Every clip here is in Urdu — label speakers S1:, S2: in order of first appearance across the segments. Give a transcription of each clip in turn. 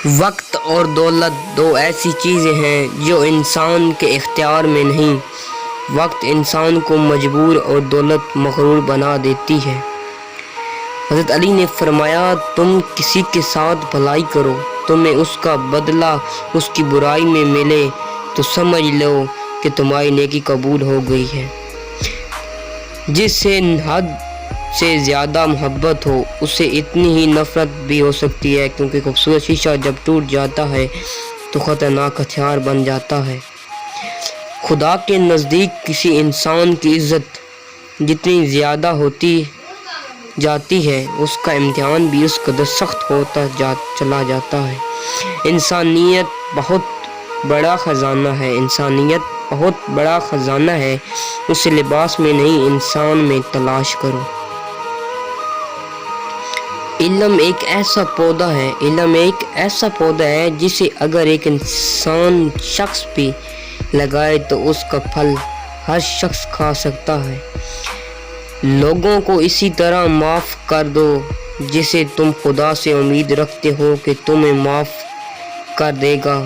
S1: وقت اور دولت دو ایسی چیزیں ہیں جو انسان کے اختیار میں نہیں۔ وقت انسان کو مجبور اور دولت مغرور بنا دیتی ہے۔ حضرت علی نے فرمایا، تم کسی کے ساتھ بھلائی کرو، تمہیں اس کا بدلہ اس کی برائی میں ملے تو سمجھ لو کہ تمہاری نیکی قبول ہو گئی ہے۔ جس سے حد سے زیادہ محبت ہو اسے اتنی ہی نفرت بھی ہو سکتی ہے، کیونکہ خوبصورت شیشہ جب ٹوٹ جاتا ہے تو خطرناک ہتھیار بن جاتا ہے۔ خدا کے نزدیک کسی انسان کی عزت جتنی زیادہ ہوتی جاتی ہے اس کا امتحان بھی اس قدر سخت ہوتا چلا جاتا ہے۔ انسانیت بہت بڑا خزانہ ہے، انسانیت بہت بڑا خزانہ ہے، اسے لباس میں نہیں انسان میں تلاش کرو۔ علم ایک ایسا پودا ہے جسے اگر ایک انسان شخص بھی لگائے تو اس کا پھل ہر شخص کھا سکتا ہے۔ لوگوں کو اسی طرح معاف کر دو جسے تم خدا سے امید رکھتے ہو کہ تمہیں معاف کر دے گا۔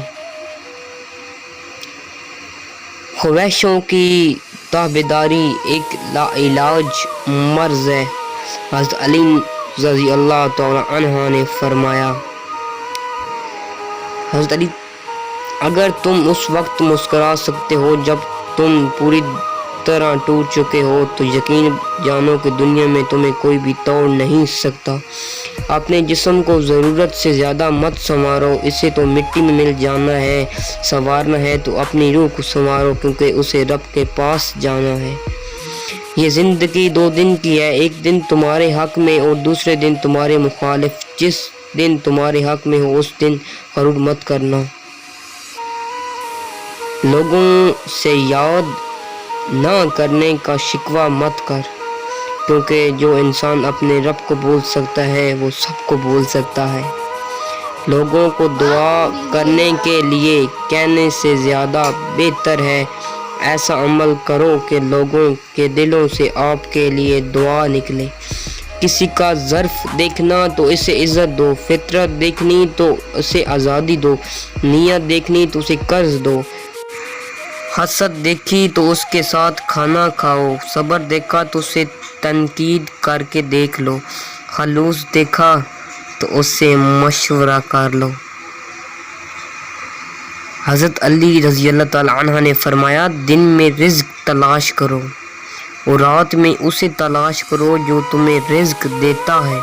S1: خواہشوں کی تابعداری ایک لاعلاج مرض ہے۔ حضرت علی رضی اللہ تعالی عنہ نے فرمایا، حضرت علی، اگر تم اس وقت مسکرا سکتے ہو جب تم پوری طرح ٹوٹ چکے ہو تو یقین جانو کہ دنیا میں تمہیں کوئی بھی توڑ نہیں سکتا۔ اپنے جسم کو ضرورت سے زیادہ مت سنوارو، اسے تو مٹی میں مل جانا ہے۔ سنوارنا ہے تو اپنی روح کو سنوارو، کیونکہ اسے رب کے پاس جانا ہے۔ یہ زندگی 2 دن کی ہے، ایک دن تمہارے حق میں اور دوسرے دن تمہارے مخالف۔ جس دن تمہارے حق میں ہو اس دن غرور مت کرنا۔ لوگوں سے یاد نہ کرنے کا شکوہ مت کر، کیونکہ جو انسان اپنے رب کو بھول سکتا ہے وہ سب کو بھول سکتا ہے۔ لوگوں کو دعا کرنے کے لیے کہنے سے زیادہ بہتر ہے ایسا عمل کرو کہ لوگوں کے دلوں سے آپ کے لیے دعا نکلے۔ کسی کا ظرف دیکھنا تو اسے عزت دو، فطرت دیکھنی تو اسے آزادی دو، نیت دیکھنی تو اسے قرض دو، حسد دیکھی تو اس کے ساتھ کھانا کھاؤ، صبر دیکھا تو اسے تنقید کر کے دیکھ لو، خلوص دیکھا تو اس سے مشورہ کر لو۔ حضرت علی رضی اللہ تعالی عنہ نے فرمایا، دن میں رزق تلاش کرو اور رات میں اسے تلاش کرو جو تمہیں رزق دیتا ہے۔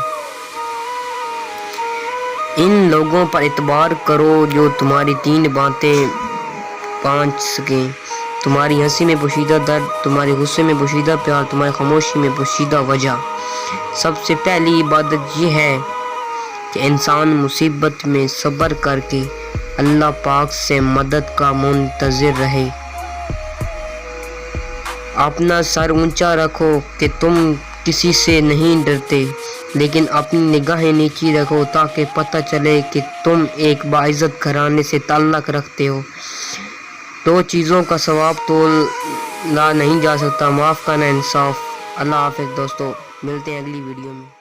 S1: ان لوگوں پر اعتبار کرو جو تمہاری 3 باتیں پانچ سکیں، تمہاری ہنسی میں پوشیدہ درد، تمہارے غصے میں پوشیدہ پیار، تمہاری خاموشی میں پوشیدہ وجہ۔ سب سے پہلی عبادت یہ ہے کہ انسان مصیبت میں صبر کر کے اللہ پاک سے مدد کا منتظر رہے۔ اپنا سر اونچا رکھو کہ تم کسی سے نہیں ڈرتے، لیکن اپنی نگاہیں نیچی رکھو تاکہ پتہ چلے کہ تم ایک باعزت گھرانے سے تعلق رکھتے ہو۔ 2 چیزوں کا ثواب تولا نہیں جا سکتا، معاف کرنا، انصاف۔ اللہ حافظ دوستو، ملتے ہیں اگلی ویڈیو میں۔